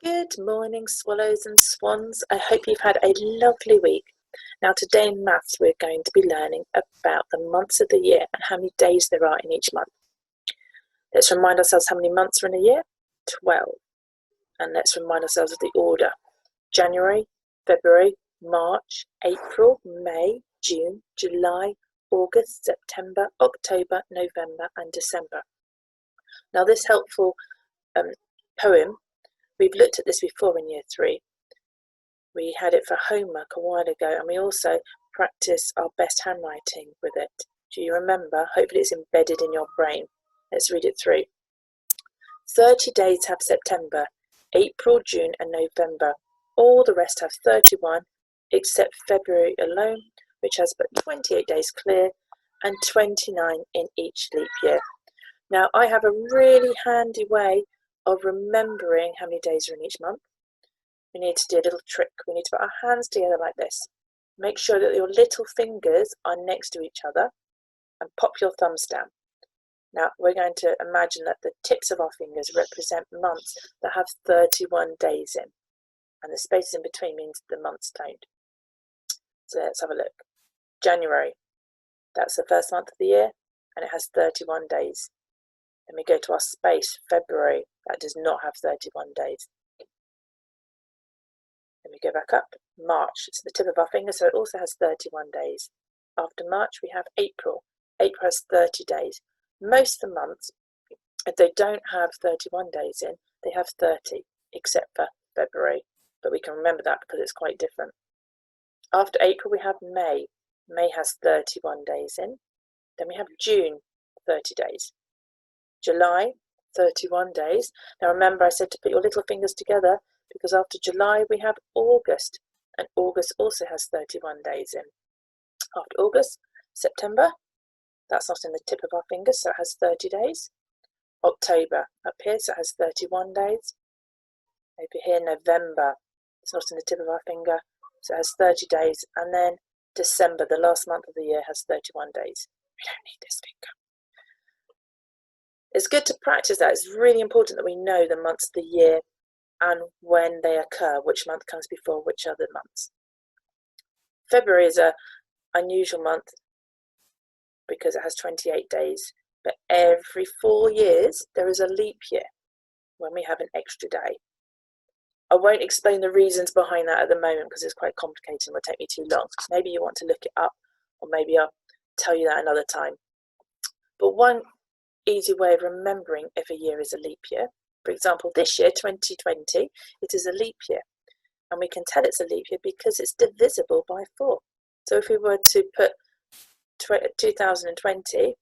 Good morning, swallows and swans. I hope you've had a lovely week. Now, today in maths, we're going to be learning about the months of the year and how many days there are in each month. Let's remind ourselves how many months are in a year. 12. And let's remind ourselves of the order. January, February, March, April, May, June, July, August, September, October, November, and December. Now, this helpful poem, we've looked at this before in year 3. We had it for homework a while ago, and we also practiced our best handwriting with it. Do you remember? Hopefully it's embedded in your brain. Let's read it through. 30 days have September, April, June and November. All the rest have 31, except February alone, which has but 28 days clear and 29 in each leap year. Now, I have a really handy way of remembering how many days are in each month. We need to do a little trick. We need to put our hands together like this. Make sure that your little fingers are next to each other and pop your thumbs down. Now, we're going to imagine that the tips of our fingers represent months that have 31 days in, and the space in between means the months don't. So let's have a look. January, that's the first month of the year, and it has 31 days. Then we go to our space, February, that does not have 31 days. Then we go back up, March, it's the tip of our finger, so it also has 31 days. After March, we have April. April has 30 days. Most of the months, if they don't have 31 days in, they have 30, except for February. But we can remember that because it's quite different. After April, we have May. May has 31 days in. Then we have June, 30 days. July, 31 days. Now remember, I said to put your little fingers together because after July, we have August. And August also has 31 days in. After August, September. That's not in the tip of our fingers, so it has 30 days. October up here, so it has 31 days. Over here, November, it's not in the tip of our finger, so it has 30 days. And then December, the last month of the year, has 31 days. We don't need this finger. It's good to practice that. It's really important that we know the months of the year and when they occur, which month comes before which other months. February is an unusual month because it has 28 days, but every 4 years there is a leap year when we have an extra day. I won't explain the reasons behind that at the moment because it's quite complicated and will take me too long. Maybe you want to look it up, or maybe I'll tell you that another time. But one easy way of remembering if a year is a leap year, for example, this year, 2020, it is a leap year. And we can tell it's a leap year because it's divisible by 4. So if we were to put 2020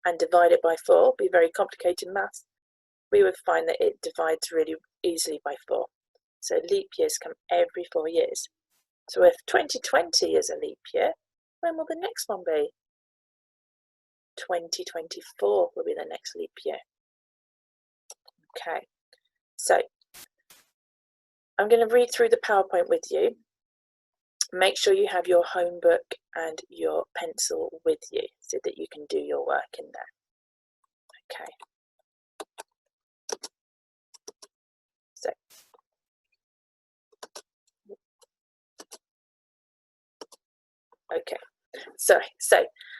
and divide it by 4, be very complicated maths, we would find that it divides really easily by 4. So leap years come every 4 years. So if 2020 is a leap year, when will the next one be? 2024 will be the next leap year. Okay, so I'm going to read through the PowerPoint with you. Make sure you have your home book and your pencil with you so that you can do your work in there. Okay. So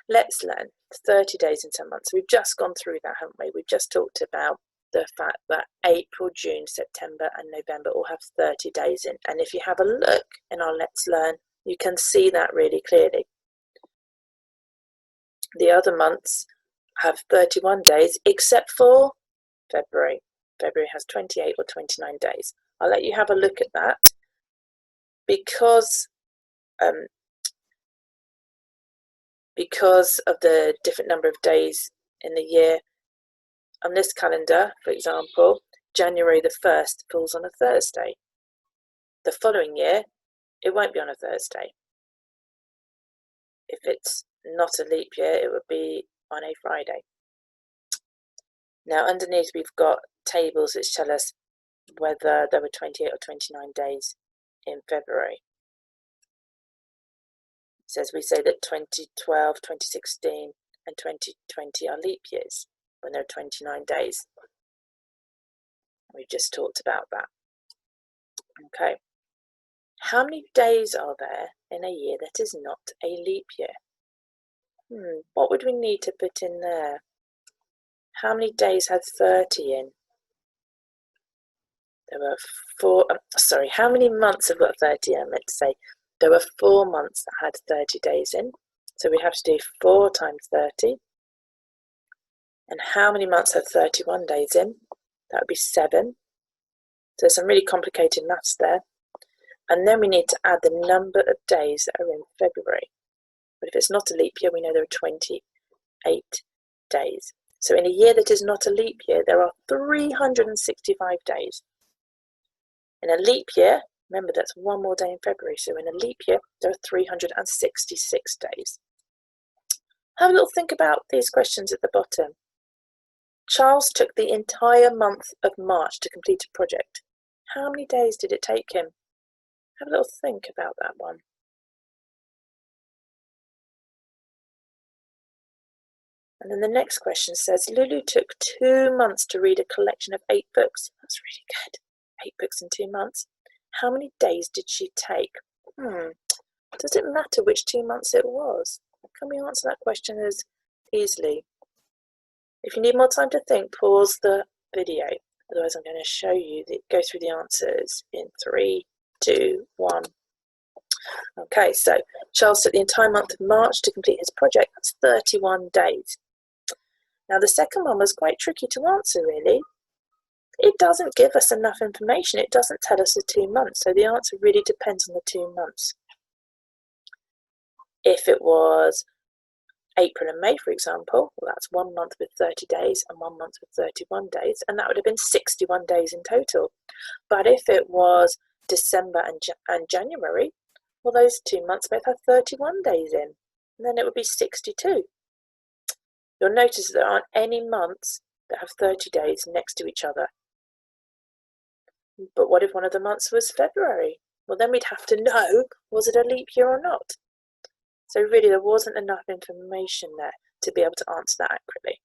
let's learn 30 days in 10 months. We've just gone through that, haven't we? We've just talked about the fact that April, June, September and November all have 30 days in. And if you have a look in our Let's Learn, you can see that really clearly. The other months have 31 days except for February. February has 28 or 29 days. I'll let you have a look at that because of the different number of days in the year. On this calendar, for example, January the 1st falls on a Thursday. The following year, it won't be on a Thursday. If it's not a leap year, it would be on a Friday. Now, underneath, we've got tables which tell us whether there were 28 or 29 days in February. So as we say that 2012, 2016 and 2020 are leap years when there are 29 days. We've just talked about that. Okay. How many days are there in a year that is not a leap year? What would we need to put in there? How many days had 30 in? There were how many months have got 30 in? I meant to say there were 4 months that had 30 days in. So we have to do 4 times 30. And how many months have 31 days in? That would be 7. So there's some really complicated maths there. And then we need to add the number of days that are in February. But if it's not a leap year, we know there are 28 days. So in a year that is not a leap year, there are 365 days. In a leap year, remember that's one more day in February. So in a leap year, there are 366 days. Have a little think about these questions at the bottom. Charles took the entire month of March to complete a project. How many days did it take him? Have a little think about that one. And then the next question says, Lulu took 2 months to read a collection of 8 books. That's really good. 8 books in 2 months. How many days did she take? Does it matter which 2 months it was? Can we answer that question as easily? If you need more time to think, pause the video. Otherwise, I'm going to show you, go through the answers in 3, 2, 1. Okay, so Charles took the entire month of March to complete his project. That's 31 days. Now, the second one was quite tricky to answer, really. It doesn't give us enough information. It doesn't tell us the 2 months, so the answer really depends on the 2 months. If it was April and May, for example, well, that's 1 month with 30 days and 1 month with 31 days, and that would have been 61 days in total. But if it was December and January, well, those 2 months both have 31 days in, and then it would be 62. You'll notice that there aren't any months that have 30 days next to each other. But what if one of the months was February? Well, then we'd have to know, was it a leap year or not? So really, there wasn't enough information there to be able to answer that accurately.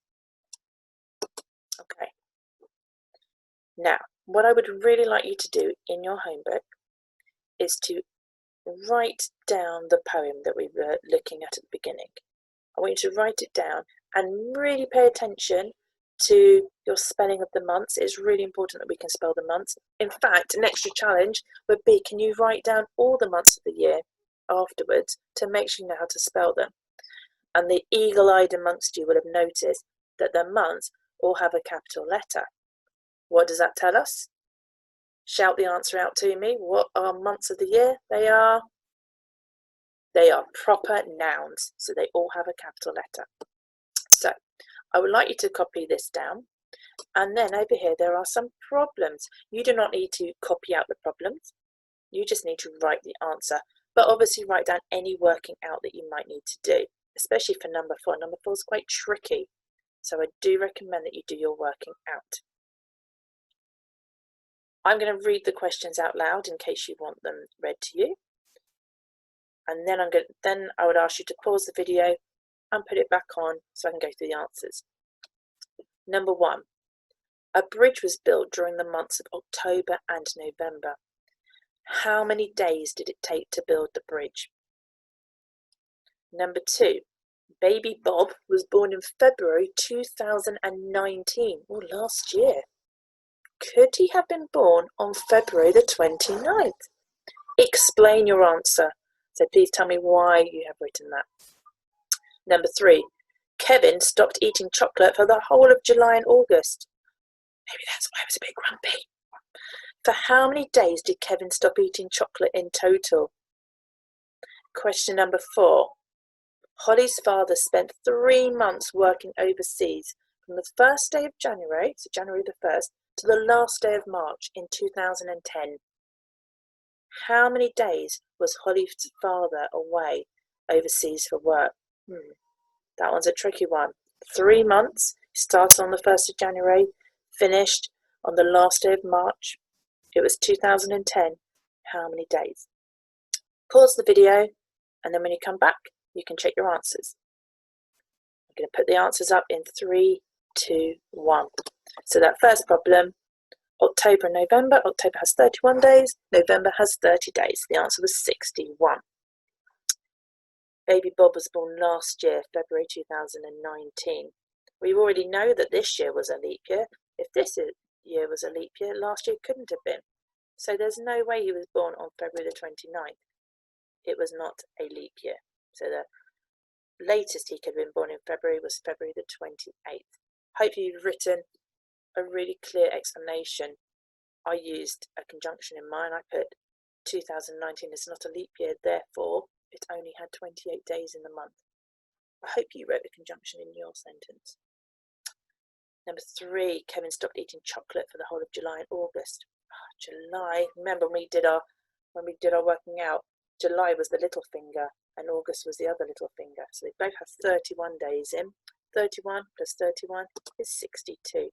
Okay. Now, what I would really like you to do in your homebook is to write down the poem that we were looking at the beginning. I want you to write it down and really pay attention to your spelling of the months. It's really important that we can spell the months. In fact, an extra challenge would be, can you write down all the months of the year afterwards to make sure you know how to spell them? And the eagle-eyed amongst you will have noticed that the months all have a capital letter. What does that tell us? Shout the answer out to me. What are months of the year? They are proper nouns, so they all have a capital letter. So I would like you to copy this down, and then over here there are some problems. You do not need to copy out the problems, you just need to write the answer, but obviously write down any working out that you might need to do, especially for number 4. Number 4 is quite tricky, so I do recommend that you do your working out. I'm going to read the questions out loud in case you want them read to you, and then I would ask you to pause the video and put it back on so I can go through the answers. Number 1, a bridge was built during the months of October and November. How many days did it take to build the bridge? Number 2, baby Bob was born in February 2019, or last year. Could he have been born on February the 29th? Explain your answer. So please tell me why you have written that. Number 3, Kevin stopped eating chocolate for the whole of July and August. Maybe that's why he was a bit grumpy. For how many days did Kevin stop eating chocolate in total? Question number 4. Holly's father spent 3 months working overseas from the first day of January, so January the 1st, to the last day of March in 2010. How many days was Holly's father away overseas for work? That one's a tricky one. 3 months, started on the 1st of January, finished on the last day of March. It was 2010. How many days? Pause the video, and then when you come back, you can check your answers. I'm going to put the answers up in 3, 2, 1. So that first problem, October and November. October has 31 days. November has 30 days. The answer was 61. Baby Bob was born last year, February 2019. We already know that this year was a leap year. If this year was a leap year, last year couldn't have been. So there's no way he was born on February the 29th. It was not a leap year. So the latest he could have been born in February was February the 28th. Hope you've written a really clear explanation. I used a conjunction in mine. I put 2019 is not a leap year, therefore it only had 28 days in the month. I hope you wrote the conjunction in your sentence. Number 3, Kevin stopped eating chocolate for the whole of July and August. July, remember when we did our working out, July was the little finger and August was the other little finger. So they both have 31 days in. 31 plus 31 is 62.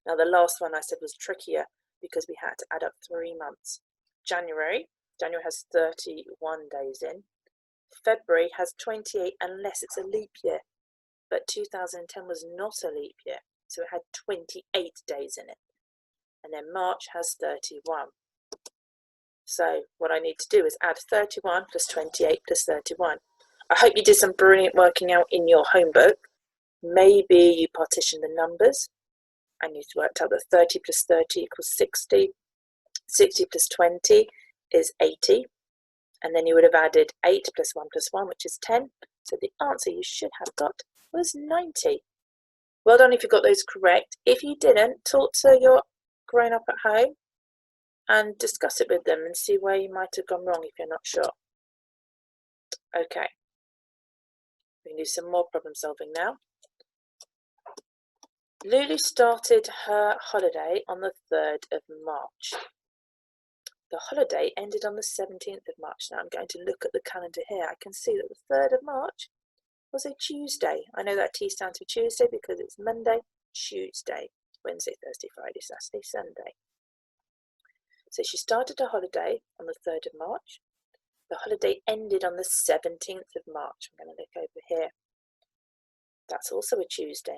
Now the last one I said was trickier because we had to add up 3 months. January has 31 days in. February has 28 unless it's a leap year. But 2010 was not a leap year, so it had 28 days in it. And then March has 31. So what I need to do is add 31 plus 28 plus 31. I hope you did some brilliant working out in your home book. Maybe you partitioned the numbers and you worked out that 30 plus 30 equals 60. 60 plus 20 is 80. And then you would have added 8 plus 1 plus 1, which is 10. So the answer you should have got was 90. Well done if you got those correct. If you didn't, talk to your grown-up at home and discuss it with them and see where you might have gone wrong if you're not sure. Okay, we can do some more problem solving now. Lulu started her holiday on the 3rd of March. The holiday ended on the 17th of March. Now I'm going to look at the calendar here. I can see that the 3rd of March was a Tuesday. I know that T stands for Tuesday because it's Monday, Tuesday, Wednesday, Thursday, Friday, Saturday, Sunday. So she started her holiday on the 3rd of March. The holiday ended on the 17th of March. I'm going to look over here. That's also a Tuesday.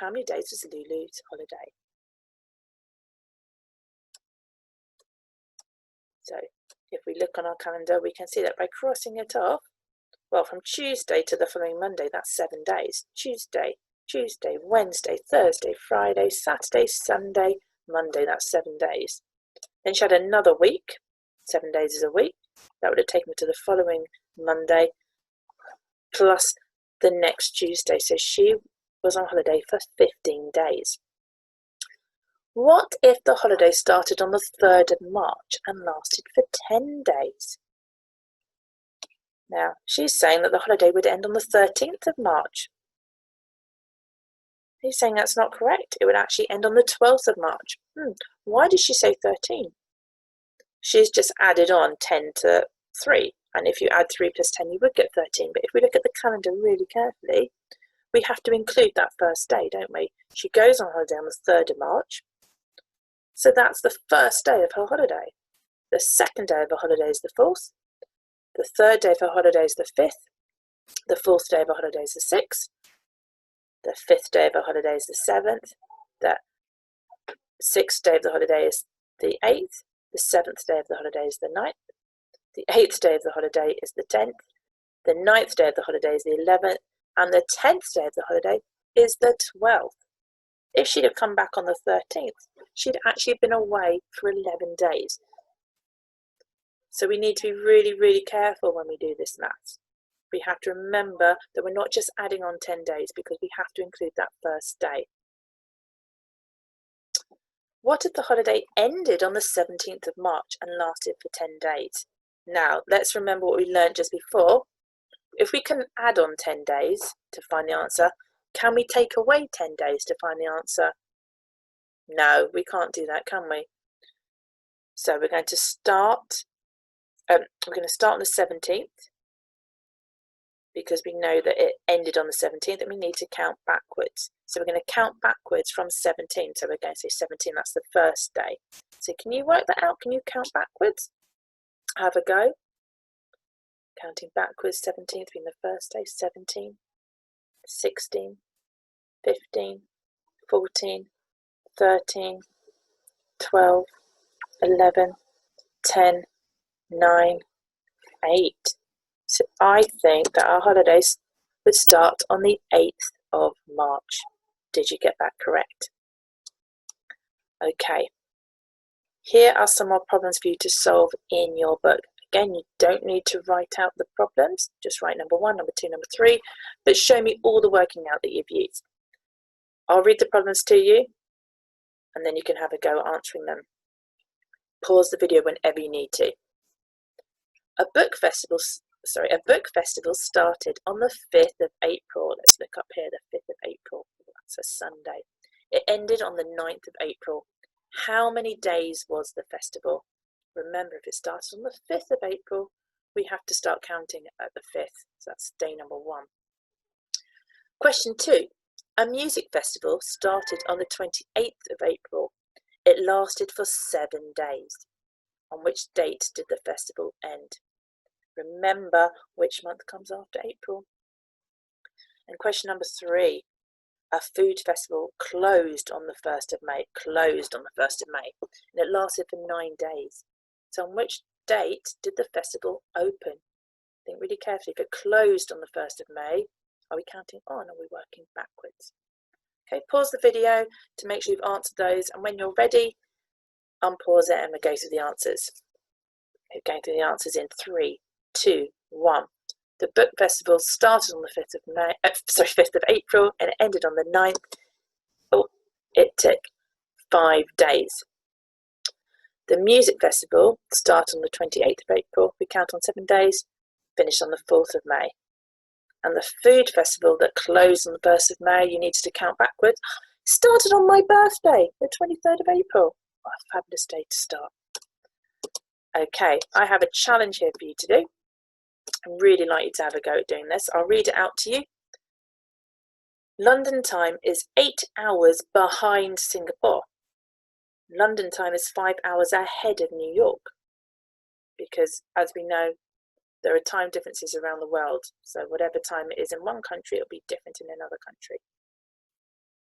How many days was Lulu's holiday? So if we look on our calendar, we can see that by crossing it off, well, from Tuesday to the following Monday, that's 7 days. Tuesday, Wednesday, Thursday, Friday, Saturday, Sunday, Monday, that's 7 days. Then she had another week. 7 days is a week. That would have taken her to the following Monday, plus the next Tuesday. So she was on holiday for 15 days. What if the holiday started on the 3rd of March and lasted for 10 days? Now, she's saying that the holiday would end on the 13th of March. He's saying that's not correct. It would actually end on the 12th of March. Why did she say 13? She's just added on 10 to 3. And if you add 3 plus 10, you would get 13. But if we look at the calendar really carefully, we have to include that first day, don't we? She goes on holiday on the 3rd of March. So that's the first day of her holiday. The second day of her holiday is the 4th. The third day of her holiday is the 5th. The 4th day of her holiday is the 6th. The 5th day of her holiday is the 7th. The 6th day of the holiday is the 8th. The 7th day of the holiday is the 9th. The 8th day of the holiday is the 10th. The 9th day of the holiday is the 11th. And the 10th day of the holiday is the 12th. If she'd have come back on the 13th, she'd actually been away for 11 days. So we need to be really, really careful when we do this maths. We have to remember that we're not just adding on 10 days because we have to include that first day. What if the holiday ended on the 17th of March and lasted for 10 days? Now, let's remember what we learned just before. If we can add on 10 days to find the answer, can we take away 10 days to find the answer? No, we can't do that, can we? So we're going to start on the 17th because we know that it ended on the 17th and we need to count backwards. So we're going to count backwards from 17. So we're going to say 17, that's the first day. So can you work that out? Can you count backwards? Have a go. Counting backwards, 17th being the first day, 17, 16, 15, 14, 13, 12, 11, 10, 9, 8. So I think that our holidays would start on the 8th of March. Did you get that correct? Okay. Here are some more problems for you to solve in your book. Again, you don't need to write out the problems. Just write number 1, number 2, number 3, but show me all the working out that you've used. I'll read the problems to you, and then you can have a go at answering them. Pause the video whenever you need to. A book festival started on the 5th of April. Let's look up here, the 5th of April. That's a Sunday. It ended on the 9th of April. How many days was the festival? Remember, if it starts on the 5th of April, we have to start counting at the 5th. So that's day number 1. Question 2. A music festival started on the 28th of April. It lasted for 7 days. On which date did the festival end? Remember which month comes after April. And question number 3. A food festival closed on the 1st of May. And it lasted for 9 days. So on which date did the festival open? Think really carefully. If it closed on the 1st of May, are we counting on or are we working backwards? Okay, pause the video to make sure you've answered those. And when you're ready, unpause it and we'll go through the answers. We're going through the answers in 3, 2, 1. The book festival started on the 5th of April and it ended on the 9th. Oh, it took 5 days. The music festival started on the 28th of April. We count on 7 days, finished on the 4th of May. And the food festival that closed on the 1st of May, you needed to count backwards, started on my birthday, the 23rd of April. What a fabulous day to start. Okay, I have a challenge here for you to do. I'd really like you to have a go at doing this. I'll read it out to you. London time is 8 hours behind Singapore. London time is 5 hours ahead of New York. Because, as we know, there are time differences around the world. So whatever time it is in one country, it'll be different in another country.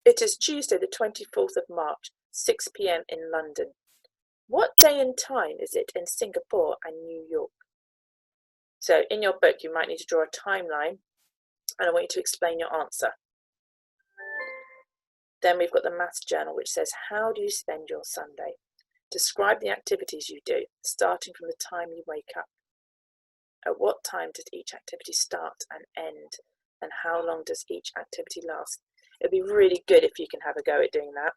It is Tuesday, the 24th of March, 6 p.m. in London. What day and time is it in Singapore and New York? So in your book, you might need to draw a timeline, and I want you to explain your answer. Then we've got the maths journal, which says, how do you spend your Sunday? Describe the activities you do, starting from the time you wake up. At what time does each activity start and end? And how long does each activity last? It'd be really good if you can have a go at doing that.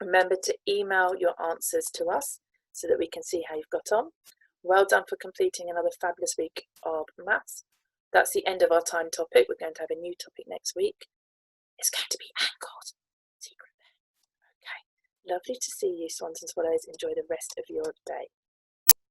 Remember to email your answers to us so that we can see how you've got on. Well done for completing another fabulous week of maths. That's the end of our time topic. We're going to have a new topic next week. It's going to be anchored. Secret there. Okay. Lovely to see you, swans and swallows. Enjoy the rest of your day.